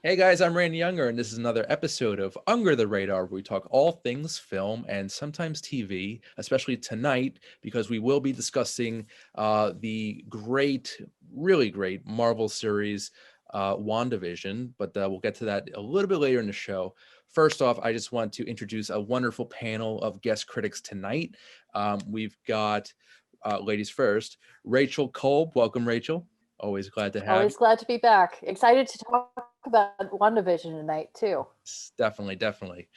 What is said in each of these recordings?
Hey guys, I'm Randy Unger, and this is another episode of Unger the Radar, where we talk all things film and sometimes TV, especially tonight, because we will be discussing the great, really great Marvel series, WandaVision, but we'll get to that a little bit later in the show. First off, I just want to introduce a wonderful panel of guest critics tonight. We've got, ladies first, Rachel Kolb. Welcome, Rachel. Always glad to have Always glad to be back. Excited to talk about WandaVision tonight, too. Definitely.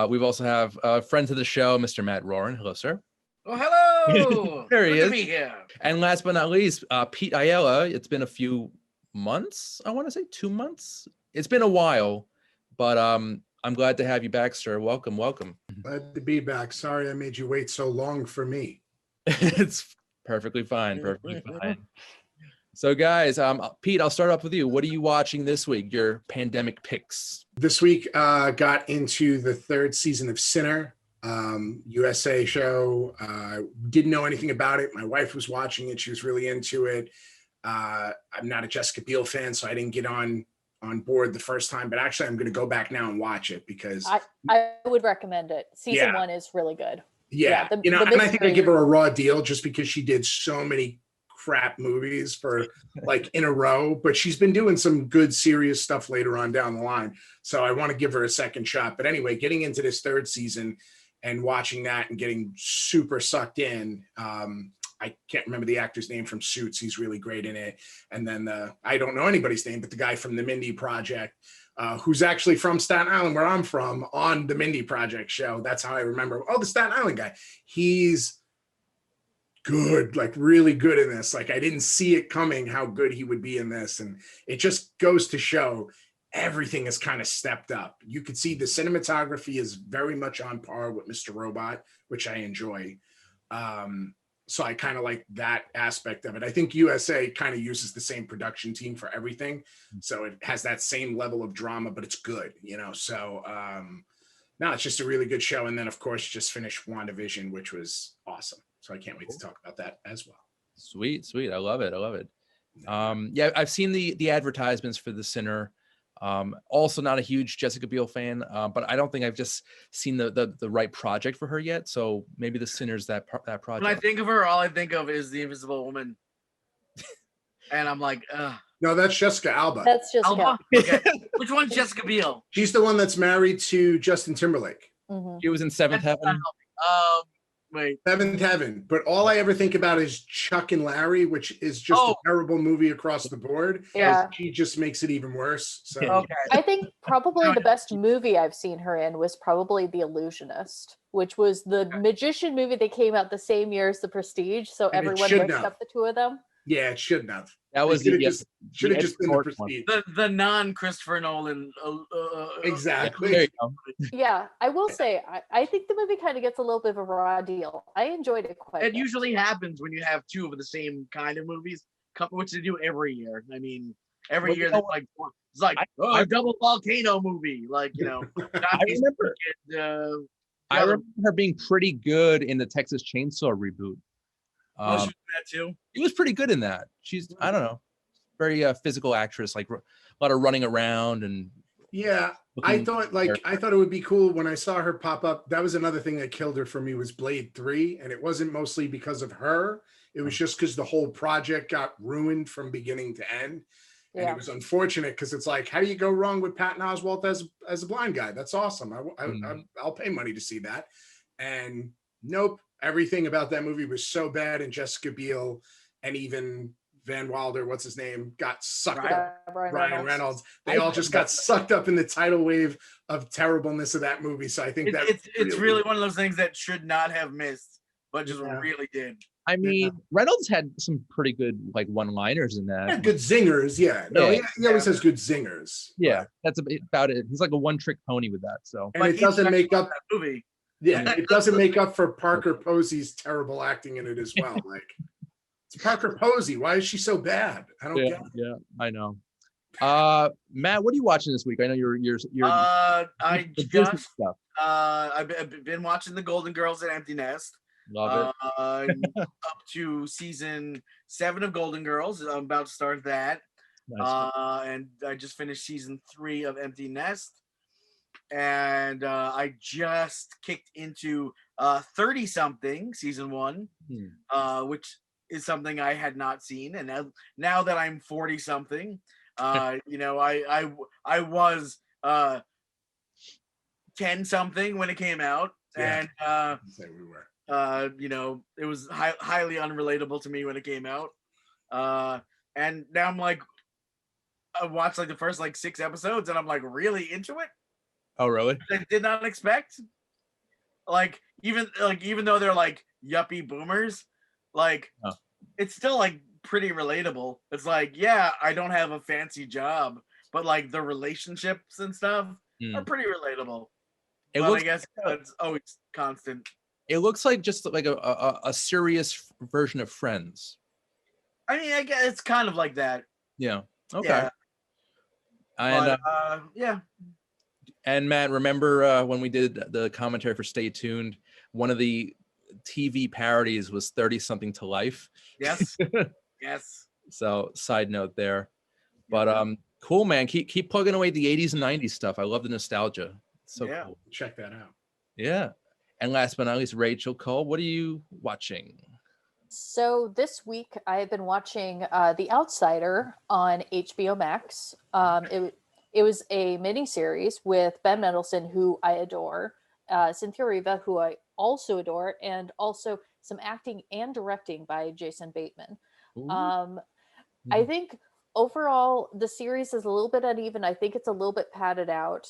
We've also have friends of the show, Mr. Matt Roran. Hello, sir. Oh, hello. There he Good is. to be here. And last but not least, Pete Ayala. It's been a few months. I want to say 2 months. It's been a while, but I'm glad to have you back, sir. Welcome. Glad to be back. Sorry I made you wait so long for me. It's perfectly fine. So guys, Pete, I'll start off with you. What are you watching this week? Your pandemic picks. This week got into the third season of Sinner, USA show. Didn't know anything about it. My wife was watching it. She was really into it. I'm not a Jessica Biel fan, so I didn't get on board the first time, but actually I'm going to go back now and watch it because I would recommend it. Season 1 is really good. Yeah, and I think I give her a raw deal just because she did so many crap movies for like in a row, but she's been doing some good serious stuff later on down the line, so I want to give her a second shot. But anyway, getting into this third season and watching that and getting super sucked in. I can't remember the actor's name from Suits. He's really great in it. And then I don't know anybody's name, but the guy from the Mindy Project, who's actually from Staten Island, where I'm from, on the Mindy Project show. That's how I remember. Oh, the Staten Island guy. He's good, like really good in this. Like I didn't see it coming how good he would be in this. And it just goes to show everything is kind of stepped up. You could see the cinematography is very much on par with Mr. Robot, which I enjoy. So I kind of like that aspect of it. I think USA kind of uses the same production team for everything. So it has that same level of drama, but it's good, you know? So no, it's just a really good show. And then of course, just finished WandaVision, which was awesome. So I can't wait to talk about that as well. Sweet. I love it. Yeah, I've seen the advertisements for The Sinner. Also not a huge Jessica Biel fan, but I don't think I've just seen the right project for her yet. So maybe The Sinner's that project. When I think of her, all I think of is the Invisible Woman. And I'm like, ugh. No, that's Jessica Alba. That's Jessica. Alba? Okay. Which one's Jessica Biel? She's the one that's married to Justin Timberlake. Mm-hmm. She was in Seventh Heaven. Wait. Seventh Heaven. But all I ever think about is Chuck and Larry, which is just a terrible movie across the board. Yeah. She just makes it even worse. So Okay. I think probably the best movie I've seen her in was probably The Illusionist, which was the magician movie that came out the same year as The Prestige. So And it everyone shouldn't mixed have. up the two of them. yeah, it shouldn't have. That was should have the just been the Norton one. Prestige. The non-Christopher Nolan. Exactly. There you go. Yeah, I will say, I think the movie kind of gets a little bit of a raw deal. I enjoyed it quite a It bit. usually happens when you have two of the same kind of movies, which they do every year. I mean, every Well, year you know it's like a double volcano movie, like I remember her being pretty good in the Texas Chainsaw reboot. She was in that too. She was pretty good in that. She's, I don't know, very physical actress, like a lot of running around and. Yeah, I thought it would be cool when I saw her pop up. That was another thing that killed her for me was Blade 3, and it wasn't mostly because of her. It was just because the whole project got ruined from beginning to end. And it was unfortunate because it's like, how do you go wrong with Patton Oswalt as a blind guy? That's awesome. I'll pay money to see that. And nope, everything about that movie was so bad. And Jessica Biel and even Van Wilder, what's his name, got sucked up. Ryan Reynolds. They all just got sucked up in the tidal wave of terribleness of that movie. So I think it's really one of those things that should not have missed, but just really did. I mean, Reynolds had some pretty good like one-liners in that. Yeah, good zingers, yeah. No, he always has good zingers. Yeah, that's about it. He's like a one-trick pony with that. So, and it doesn't make up that movie. Yeah, it doesn't make up for Parker Posey's terrible acting in it as well. Like, it's Parker Posey. Why is she so bad? I don't get it. Yeah, I know. Matt, what are you watching this week? I know you're I've been watching The Golden Girls at Empty Nest. Love it. Up to season 7 of Golden Girls. I'm about to start that. Nice. And I just finished season 3 of Empty Nest, and I just kicked into 30 something season 1, which is something I had not seen, and now that I'm 40 something, you know, I was 10 something when it came out, Yeah. and Say we were. you know, it was highly unrelatable to me when it came out, and now I'm like, I watched like the first like 6 episodes, and I'm like really into it. Oh, really? I did not expect. Like even though they're like yuppie boomers, like it's still like pretty relatable. It's like, yeah, I don't have a fancy job, but like the relationships and stuff are pretty relatable. But I guess it's always constant. It looks like just like a serious version of Friends. I mean, I guess it's kind of like that. Yeah. Okay. Yeah. And But, yeah. And Matt, remember when we did the commentary for Stay Tuned? One of the TV parodies was 30 something to life. Yes. Yes. So side note there. But cool, man. Keep plugging away the 80s and 90s stuff. I love the nostalgia. It's so cool. Check that out. Yeah. And last but not least, Rachel Cole, what are you watching? So this week I've been watching The Outsider on HBO Max. It was a miniseries with Ben Mendelsohn, who I adore, Cynthia Riva, who I also adore, and also some acting and directing by Jason Bateman. I think overall the series is a little bit uneven. I think it's a little bit padded out,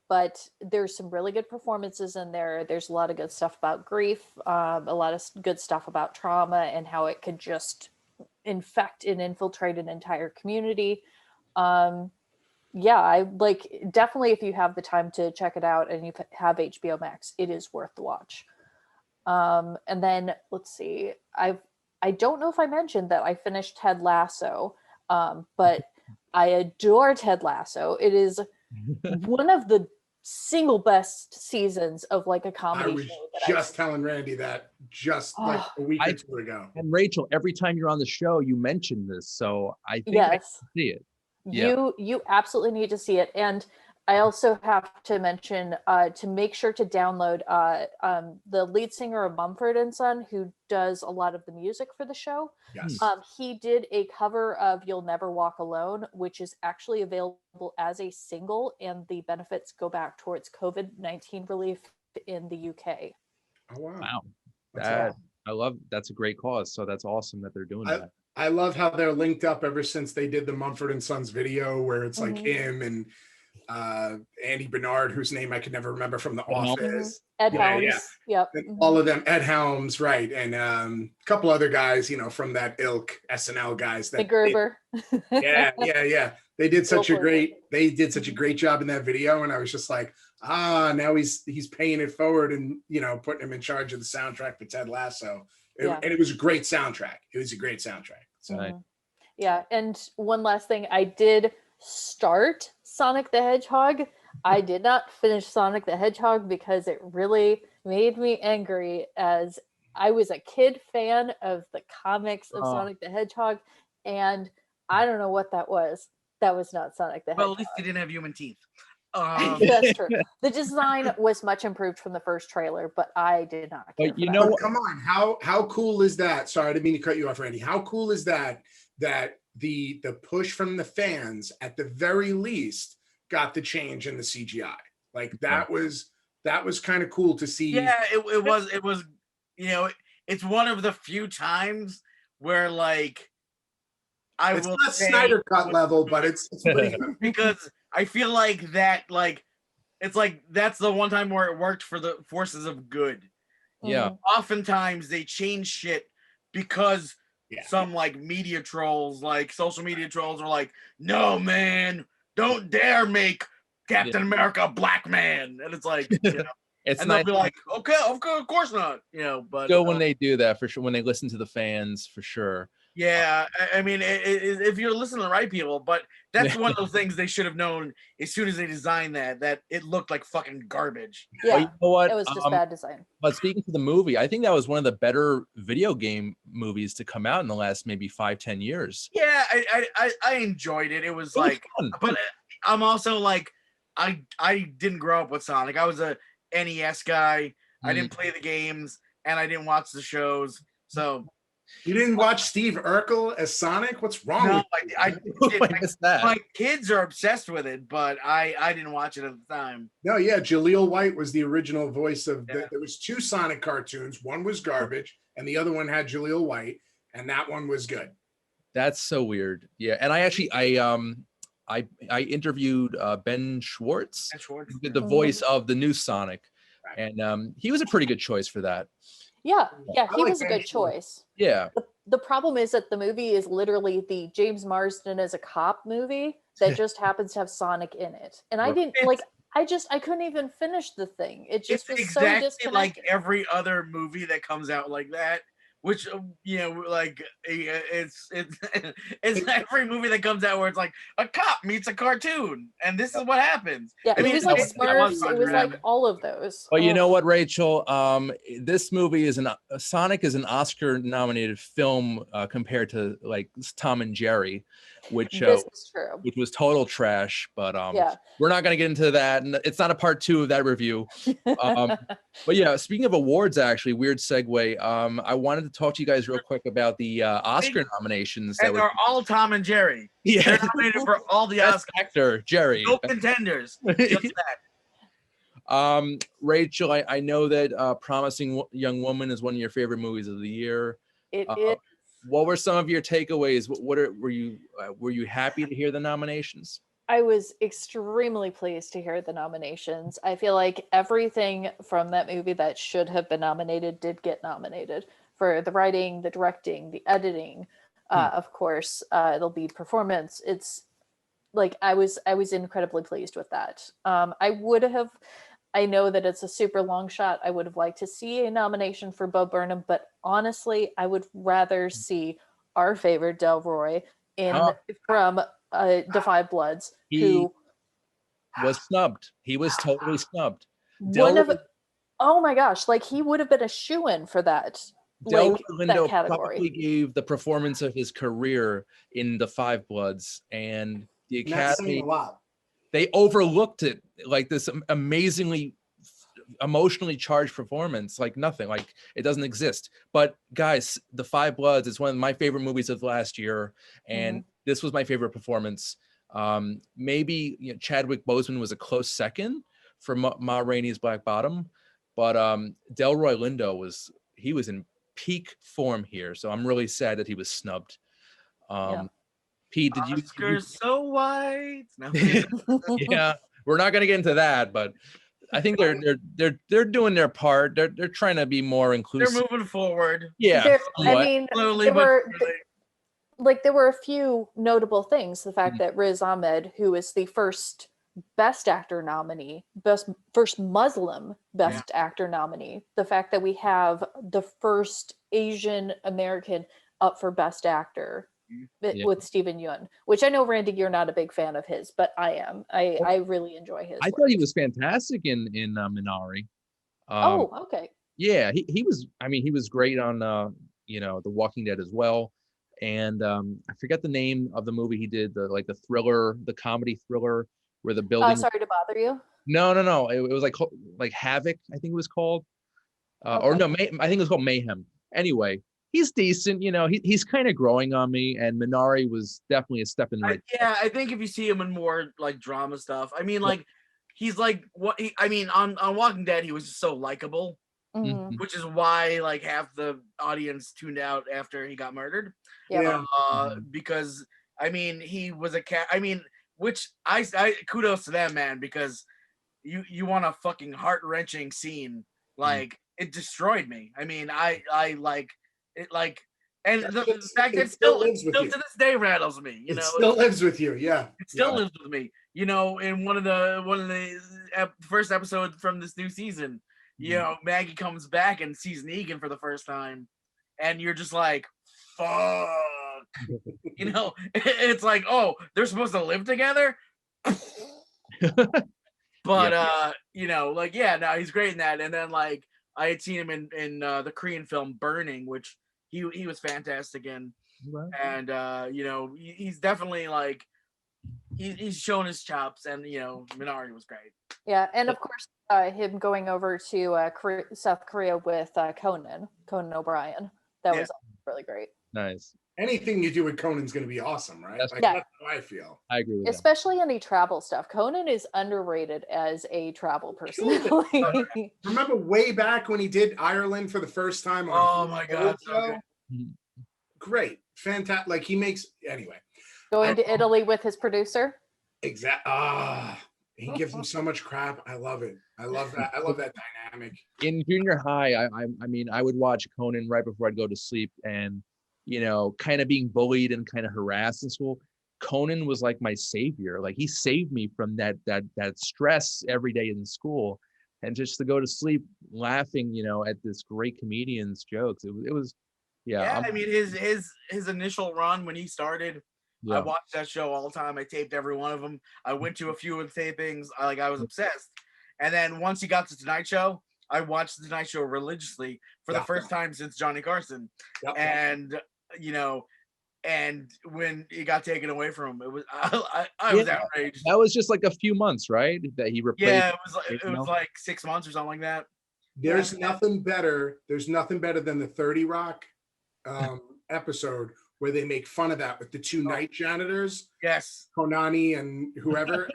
but there's some really good performances in there. There's a lot of good stuff about grief, a lot of good stuff about trauma and how it could just infect and infiltrate an entire community. Yeah, I like, definitely, if you have the time to check it out and you have HBO Max, it is worth the watch. And then let's see, I don't know if I mentioned that I finished Ted Lasso, but I adore Ted Lasso. It is one of the single best seasons of like a comedy I was show. just telling Randy that just like a week or two ago. And Rachel, every time you're on the show, you mention this, so I think I can see it. You absolutely need to see it. And I also have to mention to make sure to download the lead singer of Mumford and Son, who does a lot of the music for the show. Yes. He did a cover of You'll Never Walk Alone, which is actually available as a single, and the benefits go back towards COVID-19 relief in the UK. Oh, wow. Wow. Awesome. I love, that's a great cause. So that's awesome that they're doing that. I love how they're linked up ever since they did the Mumford and Sons video, where it's like him and Andy Bernard, whose name I could never remember from The Office. Ed Helms. Yep. And all of them, Ed Helms, right, and a couple other guys, you know, from that ilk, SNL guys. That McGruber. Yeah. They did such a great job in that video, and I was just like, now he's paying it forward and, you know, putting him in charge of the soundtrack for Ted Lasso. And it was a great soundtrack. So yeah. And one last thing, I did start Sonic the Hedgehog. I did not finish Sonic the Hedgehog because it really made me angry, as I was a kid fan of the comics of Sonic the Hedgehog, and I don't know what that was. That was not Sonic the Hedgehog. Well, at least he didn't have human teeth. That's true. The design was much improved from the first trailer, but I did not care. But you know, come on, how cool is that? Sorry, I didn't mean to cut you off, Randy. How cool is that the push from the fans at the very least got the change in the CGI? Like that was kind of cool to see. Yeah, it was, you know, it's one of the few times where like it's not Snyder Cut level, but it's pretty good. Because I feel like that, like, it's like that's the one time where it worked for the forces of good. Yeah. Oftentimes they change shit because some like media trolls, like social media trolls, are like, "No, man, don't dare make Captain America a black man," and it's like, you know, and they'll be like, "Okay, of course not," you know. But when they do that, for sure, when they listen to the fans, for sure. Yeah, I mean, if you're listening to the right people, but that's one of those things they should have known as soon as they designed that it looked like fucking garbage. Yeah, Well, you know what? it was just bad design. But speaking to the movie, I think that was one of the better video game movies to come out in the last maybe 5-10 years. Yeah, I enjoyed it. It was like, fun. but I'm also like, I didn't grow up with Sonic. I was a NES guy. I didn't play the games, and I didn't watch the shows. So You didn't watch Steve Urkel as Sonic? What's wrong with you? I missed that. my kids are obsessed with it, but I didn't watch it at the time. No, yeah, Jaleel White was the original voice of there was 2 Sonic cartoons. One was garbage, and the other one had Jaleel White, and that one was good. That's so weird. Yeah, and I interviewed Ben Schwartz, who did the voice of the new Sonic, and he was a pretty good choice for that. Yeah, he like was a good choice. Yeah. The problem is that the movie is literally the James Marsden as a cop movie that just happens to have Sonic in it. And I didn't like I couldn't even finish the thing. It just was so disconnected. Like every other movie that comes out like that, which like it's every movie that comes out where it's like a cop meets a cartoon and this is what happens. Yeah, it was like Smurfs. It was like all of those. Well, you know what, Rachel? This movie is Sonic is an Oscar-nominated film compared to like Tom and Jerry, which was total trash. But we're not going to get into that, and it's not a part 2 of that review. But yeah, speaking of awards, actually, weird segue. I wanted to talk to you guys real quick about the Oscar nominations. And they're all Tom and Jerry. Yeah, they're nominated for all the Best Oscars. Actor, Jerry. No contenders. Just that. Rachel, I know that Promising Young Woman is one of your favorite movies of the year. It is. What were some of your takeaways? Were you happy to hear the nominations? I was extremely pleased to hear the nominations. I feel like everything from that movie that should have been nominated did get nominated for the writing, the directing, the editing, of course, the lead performance. It's like I was incredibly pleased with that. I know that it's a super long shot. I would have liked to see a nomination for Bo Burnham, but honestly, I would rather see our favorite Delroy from Da 5 Bloods, who was snubbed. He was totally snubbed. Oh my gosh, like he would have been a shoo-in for that. Delroy Lindo probably gave the performance of his career in Da 5 Bloods, and the Academy, they overlooked it like this amazingly emotionally charged performance, like nothing, like it doesn't exist. But guys, Da 5 Bloods is one of my favorite movies of last year, and this was my favorite performance. Maybe Chadwick Boseman was a close second for Ma Rainey's Black Bottom, but Delroy Lindo was in peak form here, so I'm really sad that he was snubbed. Pete, did you? Oscars so white. No. Yeah, we're not gonna get into that, but I think they're doing their part. They're trying to be more inclusive. They're moving forward. Yeah, I mean, slowly, there were a few notable things. The fact that Riz Ahmed, who is the first Best Actor nominee, first Muslim Best Actor nominee, the fact that we have the first Asian American up for Best Actor with Steven Yeun, which I know, Randy, you're not a big fan of his, but I am. I really enjoy his work. Thought he was fantastic in Minari. Okay. Yeah, he was. I mean, he was great on The Walking Dead as well. And I forget the name of the movie he did, the thriller, the comedy thriller where the building. Sorry to bother you. No. It was like Havoc, I think it was called. Or no, I think it was called Mayhem. Anyway, he's decent. He's kind of growing on me, and Minari was definitely a step in the right. I think if you see him in more like drama stuff, I mean, like he's like on Walking Dead, he was just so likable, which is why like half the audience tuned out after he got murdered. Because I mean, he was a cat. I mean, which I kudos to them, man, because you want a fucking heart-wrenching scene, like it destroyed me. I mean, I like it, like, and the fact that it still to this day rattles me. It still lives with you. Yeah, it still lives with me. In one of the first episodes from this new season, Maggie comes back and sees Negan for the first time, and you're just like, fuck. You know, it's like, oh, they're supposed to live together. But you know, like, yeah, no, he's great in that. And then like I had seen him in the Korean film Burning, which he was fantastic in. And you know, he's definitely like he's shown his chops, and you know, Minari was great. Yeah, and of course, him going over to South Korea with Conan O'Brien. That was really great. Nice. Anything you do with Conan's going to be awesome, right? That's That's how I feel. I agree with Especially any travel stuff. Conan is underrated as a travel personality. Remember way back when he did Ireland for the first time? Oh my God. So great. Fantastic. Like he makes, anyway. Going to Italy with his producer. Exactly. He gives him so much crap. I love it. I love that. I love that dynamic. In junior high, I mean, I would watch Conan right before I'd go to sleep, and you know, kind of being bullied and kind of harassed in school. Conan was like my savior. Like he saved me from that stress every day in school, and just to go to sleep laughing, you know, at this great comedian's jokes. It was, yeah. I mean, his initial run when he started. I watched that show all the time. I taped every one of them. I went to a few of the tapings. I was obsessed. And then once he got to Tonight Show, I watched the Tonight Show religiously for the first time since Johnny Carson. And you know, and when he got taken away from him, it was I was outraged. That was just like a few months, right? That he replaced. Yeah, it was like 6 months or something like that. There's nothing better. There's nothing better than the 30 Rock episode where they make fun of that with the two night janitors. Yes. Konani and whoever.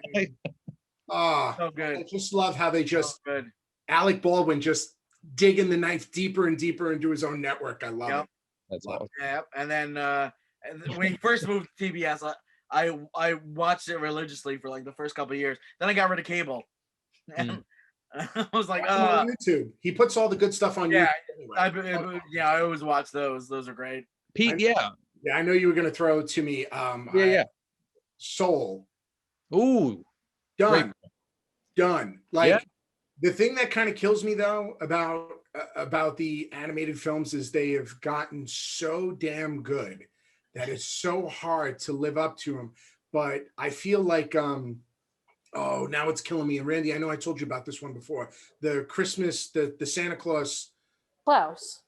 So good. I just love how they just Alec Baldwin just digging the knife deeper and deeper into his own network. I love it. That's awesome. Yeah, and then when he first moved to TBS, I watched it religiously for like the first couple of years. Then I got rid of cable. And I was like, on YouTube. He puts all the good stuff on YouTube. Anyway. I always watch those. Those are great. Pete, I know you were gonna throw to me. Soul. Ooh, done. Like the thing that kind of kills me though about the animated films is they have gotten so damn good that it's so hard to live up to them. But I feel like now it's killing me. And Randy, I know I told you about this one before. The Christmas, the Santa Claus. Klaus.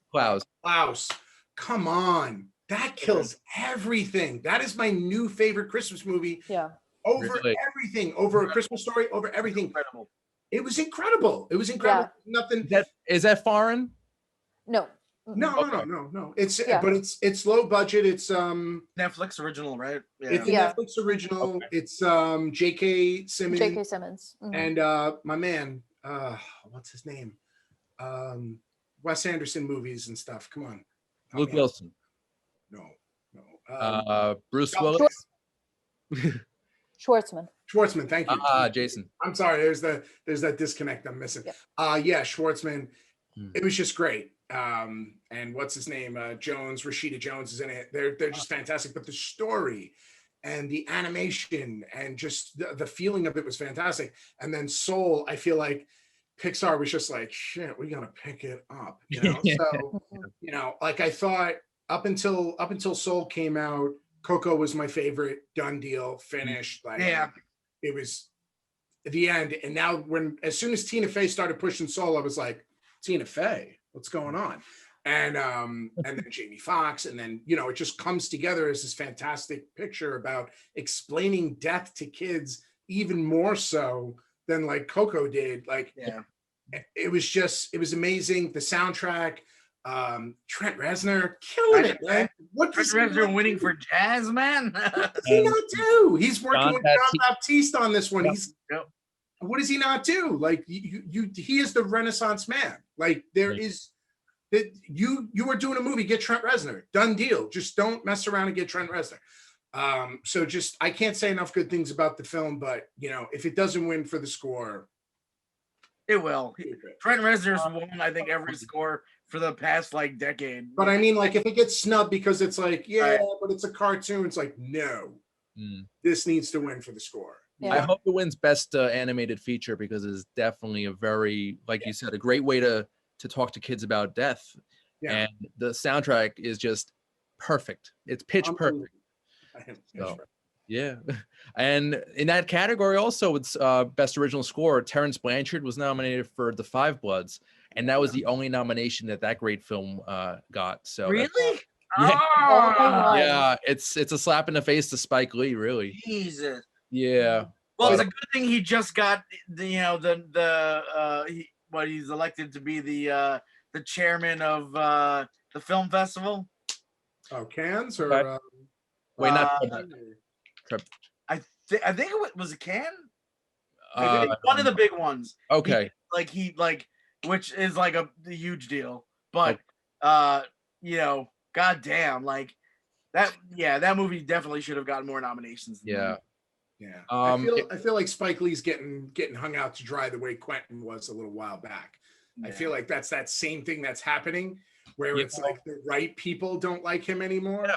Come on. That kills everything. That is my new favorite Christmas movie. Yeah. Over everything. Over A Christmas Story. Over everything. Incredible. It was incredible. Yeah. Nothing. Is that foreign? No. No. But it's low budget. It's Netflix original, right? Yeah. It's a Netflix original. Okay. It's J.K. Simmons. And my man, what's his name? Wes Anderson movies and stuff. Come on. Luke Wilson. No. Bruce Willis. Schwartzman. Thank you. Jason. I'm sorry. There's that disconnect I'm missing. Schwartzman. It was just great. And what's his name? Rashida Jones is in it. They're just fantastic. But the story and the animation and just the feeling of it was fantastic. And then Soul, I feel like Pixar was just like, shit, we're gonna pick it up. You know? So like I thought up until Soul came out, Coco was my favorite. Done deal, finished. Like it was the end. And now as soon as Tina Fey started pushing Soul, I was like, Tina Fey, what's going on? And then Jamie Foxx, and then it just comes together as this fantastic picture about explaining death to kids even more so than like Coco did. Like it was amazing. The soundtrack, Trent Reznor killing it, man. What Trent Reznor winning for jazz, man? What does he not do? He's working with John Baptiste on this one. What does he not do? Like he is the Renaissance man. Like there is that you are doing a movie, get Trent Reznor. Done deal. Just don't mess around and get Trent Reznor. So just I can't say enough good things about the film, but if it doesn't win for the score, it will. Trent Reznor's won, I think, every score for the past like decade. But I mean, like if it gets snubbed because it's like, but it's a cartoon, it's like, no, this needs to win for the score. I hope it wins best animated feature because it's definitely a very, like you said, a great way to talk to kids about death. And the soundtrack is just perfect. It's pitch perfect. So, yeah. And in that category also, it's best original score. Terrence Blanchard was nominated for The Five Bloods, and that was the only nomination that great film got. So Really? yeah, Oh, yeah, it's a slap in the face to Spike Lee, really. Jesus. Yeah. Well, it's a good thing he just got he's elected to be the chairman of the film festival. Oh, Cannes or Okay. Wait, not I think it was a Cannes. uh, One of the big ones. okay. Which is like a huge deal. But goddamn, like that movie definitely should have gotten more nominations. Yeah. Yeah. I feel like Spike Lee's getting hung out to dry the way Quentin was a little while back. Yeah. I feel like that's that same thing that's happening where it's like the right people don't like him anymore.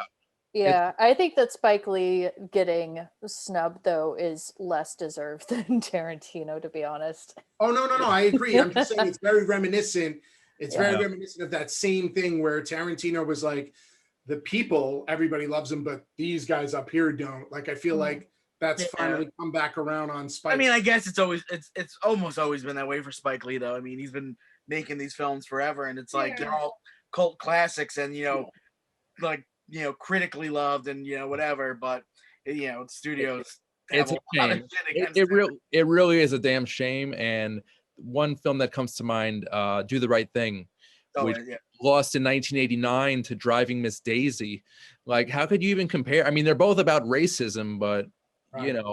Yeah, I think that Spike Lee getting snubbed though is less deserved than Tarantino, to be honest. Oh no, I agree. I'm just saying it's very reminiscent. It's very reminiscent of that same thing where Tarantino was like, the people, everybody loves him, but these guys up here don't. Like, I feel like that's finally come back around on Spike. I mean, I guess it's almost always been that way for Spike Lee, though. I mean, he's been making these films forever, and it's like they're all cult classics, and critically loved, and whatever. But studios. It's a shame. It really is a damn shame. And one film that comes to mind, Do the Right Thing, which lost in 1989 to Driving Miss Daisy. Like, how could you even compare? I mean, they're both about racism, but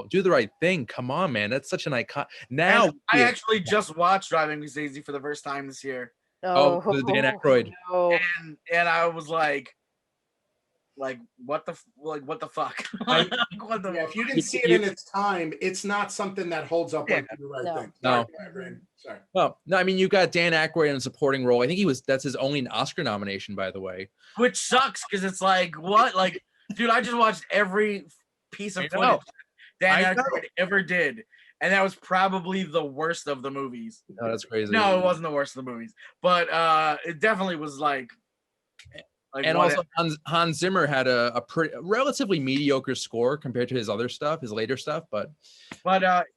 Do the Right Thing. Come on, man, that's such an icon. Now I actually just watched Driving Miss Daisy for the first time this year. Oh, Dan Aykroyd. No. And I was like what the fuck? If you didn't see it in its time, it's not something that holds up like The Right Thing. No. Sorry. Well, no, I mean, you got Dan Aykroyd in a supporting role. I think that's his only Oscar nomination, by the way. Which sucks because it's like, what? Like, dude, I just watched every piece of footage Dan Aykroyd ever did. And that was probably the worst of the movies. Oh, that's crazy. No, it wasn't the worst of the movies. But it definitely was like and also Hans Zimmer had a relatively mediocre score compared to his other stuff, his later stuff, but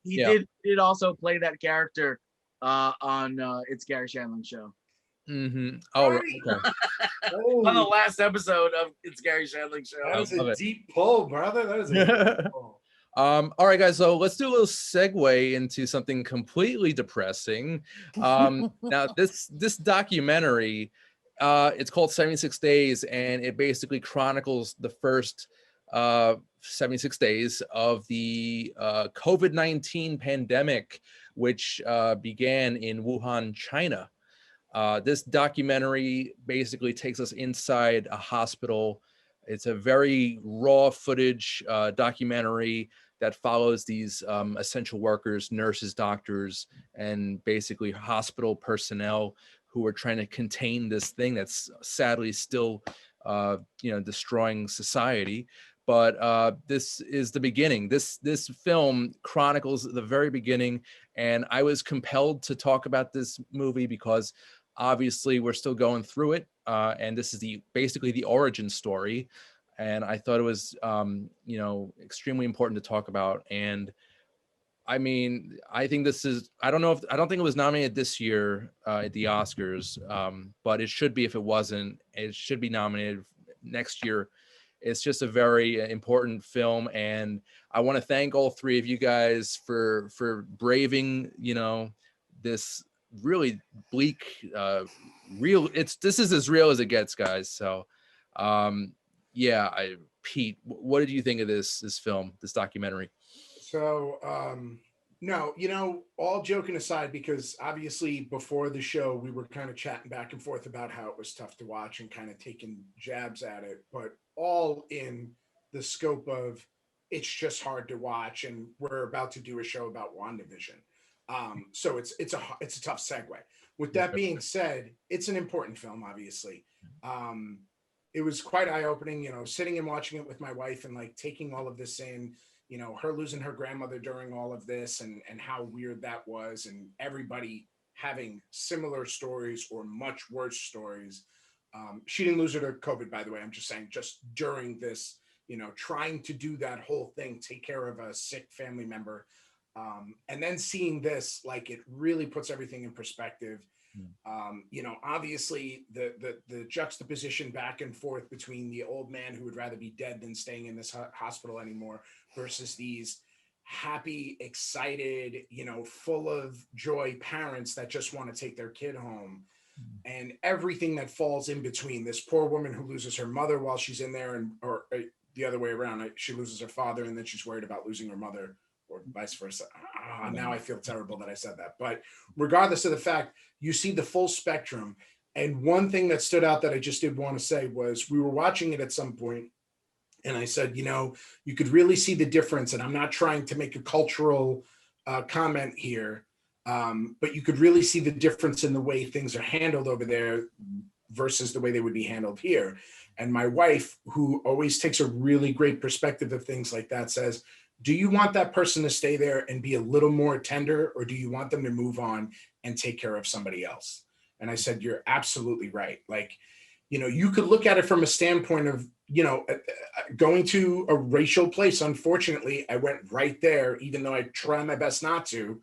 he did also play that character on It's Gary Shandling Show. Mm-hmm. Oh, okay. On the last episode of It's Gary Shandling Show. That was a deep pull, brother. That was a deep pull. All right, guys, so let's do a little segue into something completely depressing. Now this documentary, it's called 76 Days, and it basically chronicles the first 76 days of the COVID-19 pandemic, which began in Wuhan, China. This documentary basically takes us inside a hospital. It's a very raw footage documentary that follows these essential workers, nurses, doctors, and basically hospital personnel who are trying to contain this thing that's sadly still, destroying society. But this is the beginning. This film chronicles the very beginning, and I was compelled to talk about this movie because obviously we're still going through it, and this is basically the origin story. And I thought it was, extremely important to talk about. And I mean, I think I don't think it was nominated this year at the Oscars, but it should be. If it wasn't, it should be nominated next year. It's just a very important film, and I want to thank all three of you guys for braving, this really bleak, this is as real as it gets, guys. So, Pete, what did you think of this film, this documentary? So, no, all joking aside, because obviously before the show, we were kind of chatting back and forth about how it was tough to watch and kind of taking jabs at it, but all in the scope of it's just hard to watch. And we're about to do a show about WandaVision. So it's a tough segue. With that being said, it's an important film, obviously. It was quite eye-opening, sitting and watching it with my wife and like taking all of this in, her losing her grandmother during all of this and how weird that was, and everybody having similar stories or much worse stories. She didn't lose her to COVID, by the way. I'm just saying, just during this, trying to do that whole thing, take care of a sick family member. And then seeing this, like, it really puts everything in perspective. Obviously the juxtaposition back and forth between the old man who would rather be dead than staying in this hospital anymore versus these happy, excited, full of joy parents that just want to take their kid home, and everything that falls in between. This poor woman who loses her mother while she's in there, or the other way around, she loses her father and then she's worried about losing her mother, or vice versa. Now I feel terrible that I said that. But regardless of the fact, you see the full spectrum. And one thing that stood out that I just did want to say was, we were watching it at some point, and I said, you could really see the difference. And I'm not trying to make a cultural comment here, but you could really see the difference in the way things are handled over there versus the way they would be handled here. And my wife, who always takes a really great perspective of things like that, says, do you want that person to stay there and be a little more tender, or do you want them to move on and take care of somebody else? And I said, you're absolutely right. Like, you could look at it from a standpoint of, going to a racial place. Unfortunately, I went right there, even though I try my best not to,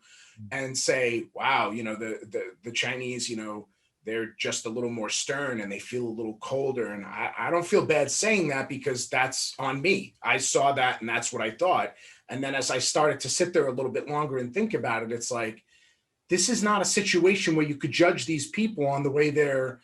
and say, wow, the Chinese, they're just a little more stern and they feel a little colder. And I don't feel bad saying that, because that's on me. I saw that and that's what I thought. And then as I started to sit there a little bit longer and think about it, it's like, this is not a situation where you could judge these people on the way they're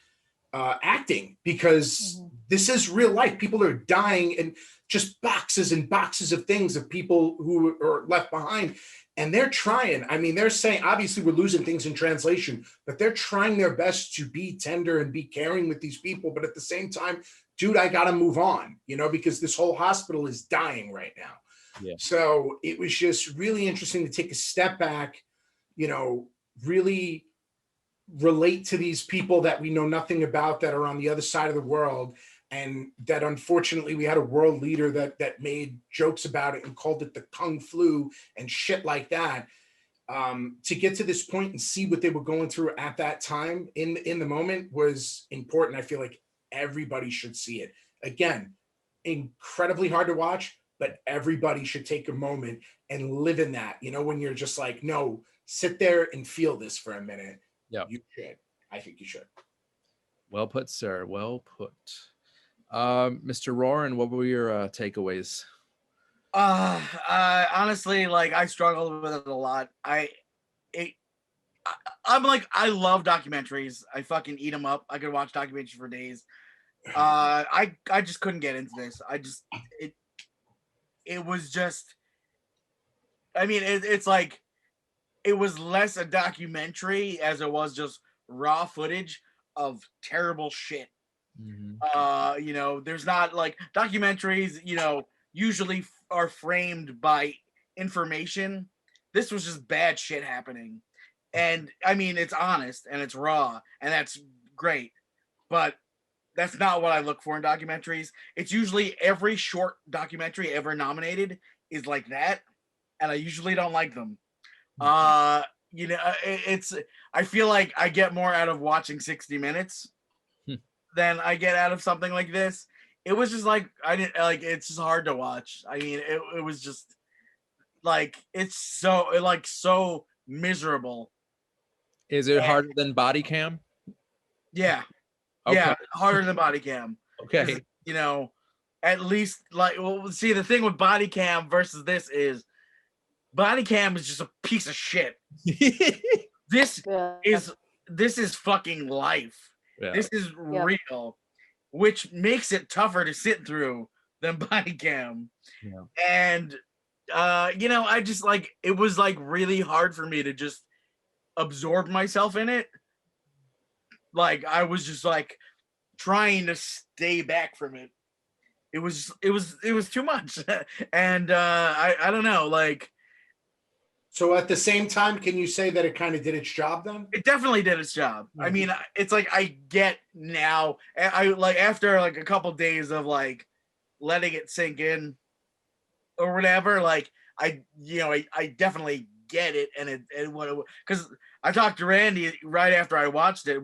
acting, because this is real life. People are dying, and just boxes and boxes of things of people who are left behind. And they're trying. I mean, they're saying, obviously we're losing things in translation, but they're trying their best to be tender and be caring with these people. But at the same time, dude, I got to move on, because this whole hospital is dying right now. Yeah. So it was just really interesting to take a step back, really relate to these people that we know nothing about, that are on the other side of the world. And that, unfortunately, we had a world leader that made jokes about it and called it the Kung Flu and shit like that. To get to this point and see what they were going through at that time in the moment was important. I feel like everybody should see it. Again, incredibly hard to watch, but everybody should take a moment and live in that. When you're just like, no, sit there and feel this for a minute. Yeah, you should. I think you should. Well put, sir. Well put. Mr. Roran, what were your takeaways? Honestly, like, I struggled with it a lot. I'm like, I love documentaries. I fucking eat them up. I could watch documentaries for days. I just couldn't get into this. It was just, I mean, it's like, it was less a documentary as it was just raw footage of terrible shit. There's not, like, documentaries, usually are framed by information. This was just bad shit happening. And I mean, it's honest and it's raw, and that's great. But that's not what I look for in documentaries. It's usually every short documentary ever nominated is like that, and I usually don't like them. It's, I feel like I get more out of watching 60 Minutes than I get out of something like this. It was just like, it's just hard to watch. I mean, it was just like, it's so miserable. Is it harder than Body Cam? Yeah. Okay. Yeah, harder than Body Cam. Okay. At least, like, well, see, the thing with Body Cam versus this is, Body Cam is just a piece of shit. This is fucking life. Yeah. This is real, which makes it tougher to sit through than Body Cam. Yeah. And I just, like, it was like really hard for me to just absorb myself in it. Like, I was just like trying to stay back from it. It was too much. And I don't know, like. So at the same time, can you say that it kind of did its job then? It definitely did its job. Mm-hmm. I mean, it's like, I get now, I like, after like a couple days of like letting it sink in or whatever, like, I definitely get it, and what, because I talked to Randy right after I watched it.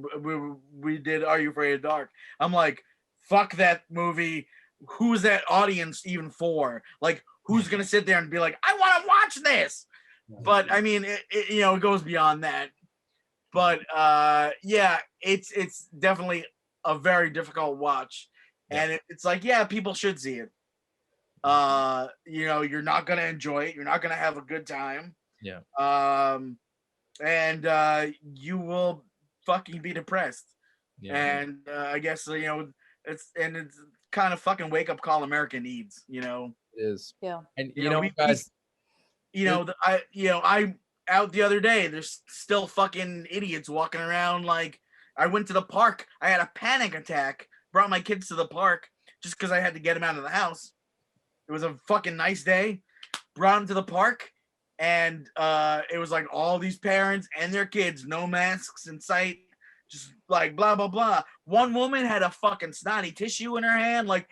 We did Are You Afraid of Dark? I'm like, fuck that movie. Who's that audience even for? Like, who's gonna sit there and be like, I want to watch this? But I mean, it goes beyond that. But yeah, it's definitely a very difficult watch, and it's like, yeah, people should see it. You're not gonna enjoy it. You're not gonna have a good time. Yeah. And you will fucking be depressed. Yeah. And I guess it's kind of fucking wake up call America needs. It is. Yeah. And guys, I out the other day. There's still fucking idiots walking around. Like, I went to the park. I had a panic attack. Brought my kids to the park just because I had to get them out of the house. It was a fucking nice day. Brought them to the park, and it was like all these parents and their kids, no masks in sight, just like blah blah blah. One woman had a fucking snotty tissue in her hand, like,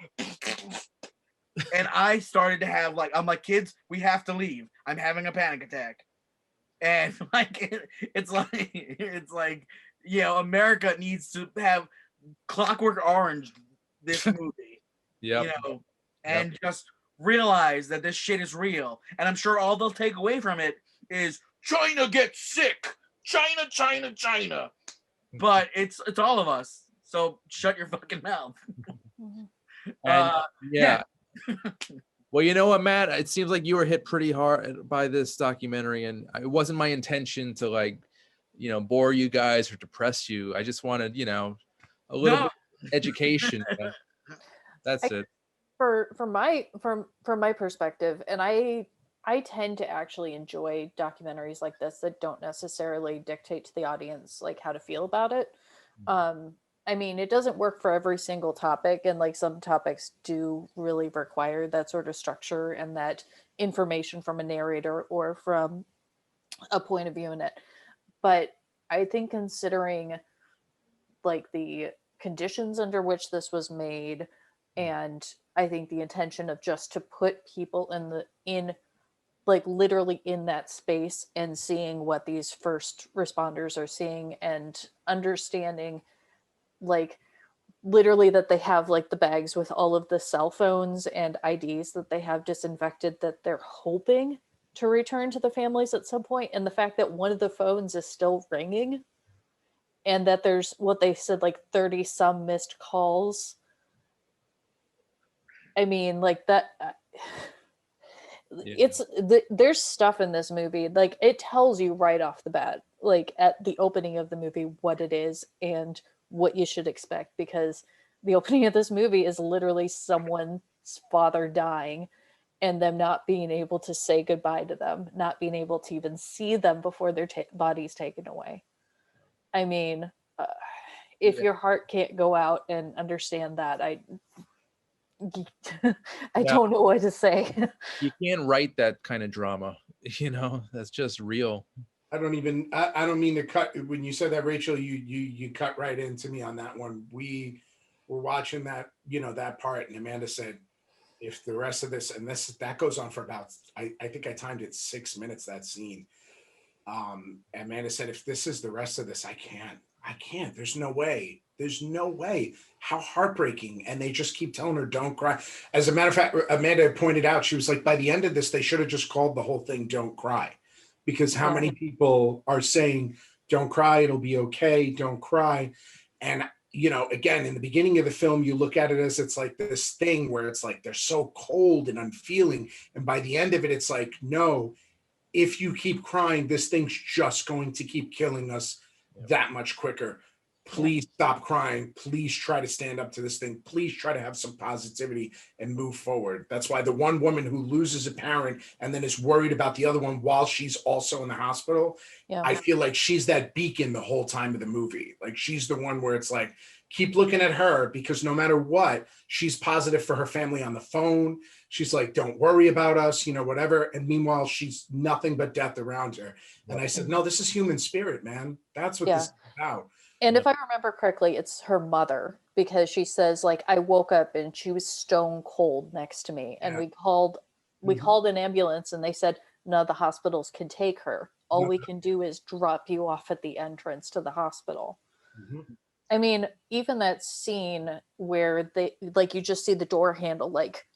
and I started to have I'm like, kids, we have to leave. I'm having a panic attack, and like it's like America needs to have Clockwork Orange this movie, and just realize that this shit is real. And I'm sure all they'll take away from it is China gets sick. China. But it's all of us. So shut your fucking mouth. And, yeah. Well, you know what, Matt? It seems like you were hit pretty hard by this documentary, and it wasn't my intention to bore you guys or depress you. I just wanted, a little bit of education. That's it. From my perspective, and I tend to actually enjoy documentaries like this that don't necessarily dictate to the audience like how to feel about it. I mean, it doesn't work for every single topic, and like some topics do really require that sort of structure and that information from a narrator or from a point of view in it. But I think considering like the conditions under which this was made, and I think the intention of just to put people in literally in that space and seeing what these first responders are seeing and understanding like literally that they have like the bags with all of the cell phones and IDs that they have disinfected that they're hoping to return to the families at some point, and the fact that one of the phones is still ringing and that there's what they said like 30 some missed calls. I mean, like that there's stuff in this movie, like it tells you right off the bat, like at the opening of the movie, what it is and what you should expect, because the opening of this movie is literally someone's father dying and them not being able to say goodbye to them, not being able to even see them before their body's taken away. I mean, if your heart can't go out and understand that, I don't know what to say. You can't write that kind of drama, that's just real. I don't mean to cut. When you said that, Rachel, you cut right into me on that one. We were watching that, that part, and Amanda said, if the rest of this, and that goes on for about, I think I timed it 6 minutes, that scene. Amanda said, if this is the rest of this, I can't. There's no way. How heartbreaking. And they just keep telling her, don't cry. As a matter of fact, Amanda pointed out, she was like, by the end of this, they should have just called the whole thing Don't Cry. Because how many people are saying, don't cry, it'll be okay, don't cry. And, again, in the beginning of the film, you look at it as it's like this thing where it's like they're so cold and unfeeling. And by the end of it, it's like, no, if you keep crying, this thing's just going to keep killing us that much quicker. Please stop crying. Please try to stand up to this thing. Please try to have some positivity and move forward. That's why the one woman who loses a parent and then is worried about the other one while she's also in the hospital, I feel like she's that beacon the whole time of the movie. Like, she's the one where it's like, keep looking at her, because no matter what, she's positive for her family on the phone. She's like, don't worry about us, whatever. And meanwhile, she's nothing but death around her. And I said, no, this is human spirit, man. That's what this is about. And if I remember correctly, it's her mother, because she says, like, I woke up and she was stone cold next to me. And we called an ambulance, and they said, none of the hospitals can take her. All we Mhm. can do is drop you off at the entrance to the hospital. Mhm. I mean, even that scene where they, like, you just see the door handle, like,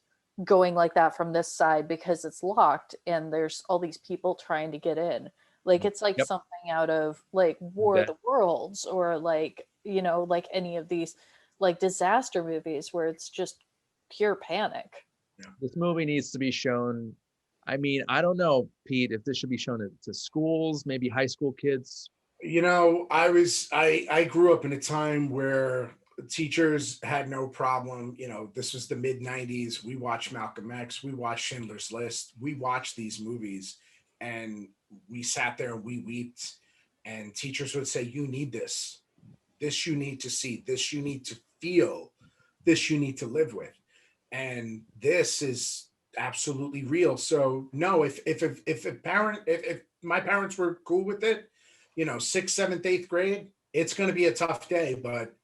going like that from this side because it's locked and there's all these people trying to get in. Like, it's like Yep. something out of, like, War of Okay. the Worlds, or, like, you know, like any of these, like, disaster movies where it's just pure panic. This movie needs to be shown. I mean, I don't know, Pete, if this should be shown to schools, maybe high school kids. You know, I grew up in a time where teachers had no problem. You know, this was the mid 90s. We watched Malcolm X, we watched Schindler's List, we watched these movies, and we sat there and we wept. And teachers would say, "You need this. This you need to see. This you need to feel. This you need to live with." And this is absolutely real. So no, if a parent, if my parents were cool with it, you know, sixth, seventh, eighth grade, it's going to be a tough day, but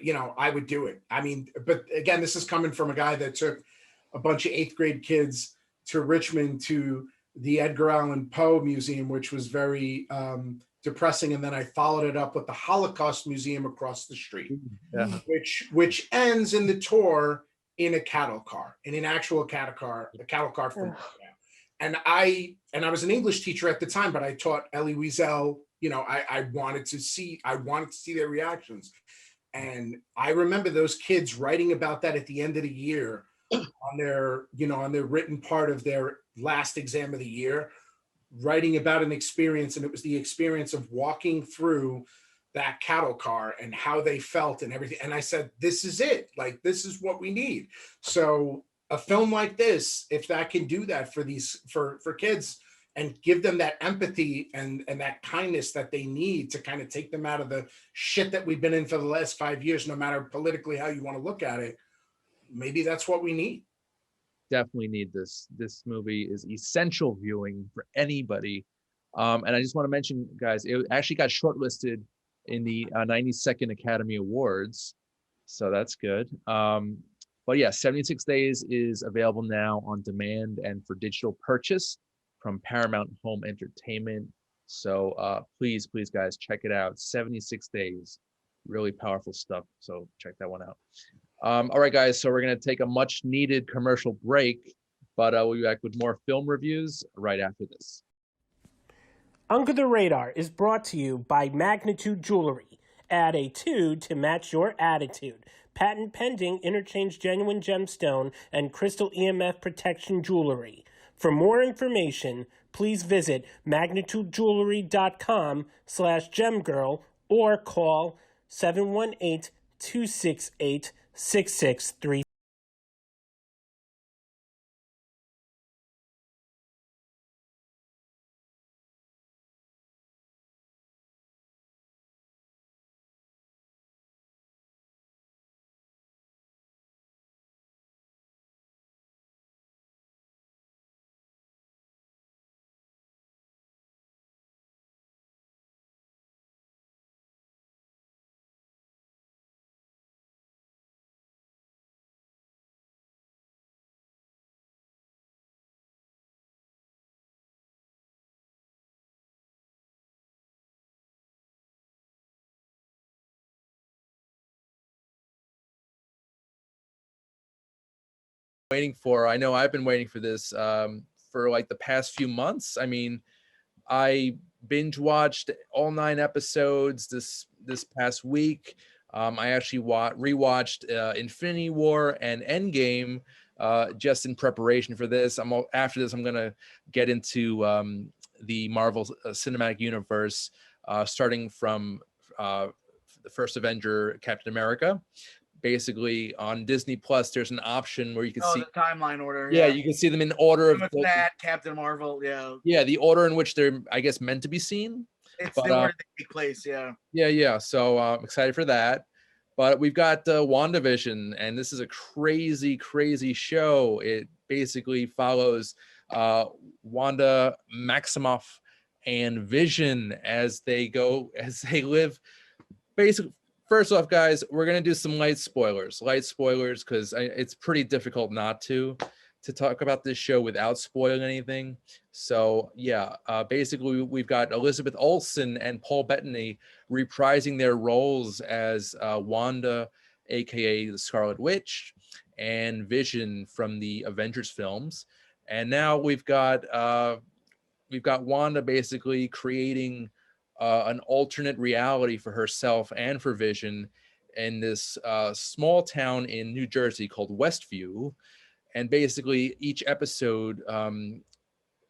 you know, I would do it. I mean, but again, this is coming from a guy that took a bunch of eighth grade kids to Richmond to the Edgar Allan Poe Museum, which was very depressing, and then I followed it up with the Holocaust Museum across the street, Yeah. which ends in the tour in a cattle car, in an actual a cattle car from Ugh. and I was an English teacher at the time, but I taught Elie Wiesel. You know, I wanted to see their reactions. And I remember those kids writing about that at the end of the year on their, you know, on their written part of their last exam of the year, writing about an experience. And it was the experience of walking through that cattle car and how they felt and everything. And I said, this is it. Like, this is what we need. So a film like this, if that can do that for for kids and give them that empathy and that kindness that they need to kind of take them out of the shit that we've been in for the last 5 years, no matter politically how you want to look at it, maybe that's what we need. Definitely need this. This movie is essential viewing for anybody. And I just want to mention, guys, it actually got shortlisted in the 92nd Academy Awards. So that's good. But yeah, 76 Days is available now on demand and for digital purchase from Paramount Home Entertainment. So please, guys, check it out. 76 Days, really powerful stuff. So check that one out. All right, guys, so we're going to take a much needed commercial break, but we'll be back with more film reviews right after this. Under the Radar is brought to you by Magnitude Jewelry. Add a 2 to match your attitude. Patent pending, interchange genuine gemstone and crystal EMF protection jewelry. For more information, please visit magnitudejewelry.com/gemgirl or call 718-268-6633. Waiting for, I know I've been waiting for this for like the past few months. I mean, I binge watched all 9 episodes this past week. I actually rewatched Infinity War and Endgame just in preparation for this. After this, I'm gonna get into the Marvel Cinematic Universe, starting from the first Avenger, Captain America. Basically, on Disney Plus, there's an option where you can see the timeline order. Yeah, you can see them in order of that Captain Marvel. Yeah. Yeah, the order in which they're, I guess, meant to be seen. It's the order they take place. Yeah. Yeah. So I'm excited for that. But we've got WandaVision, and this is a crazy show. It basically follows Wanda Maximoff and Vision as they live. Basically, first off, guys, we're gonna do some light spoilers because it's pretty difficult not to. to talk about this show without spoiling anything. So yeah, basically we've got Elizabeth Olsen and Paul Bettany reprising their roles as Wanda, aka the Scarlet Witch, and Vision from the Avengers films. And now we've got Wanda basically creating an alternate reality for herself and for Vision in this small town in New Jersey called Westview. And basically each episode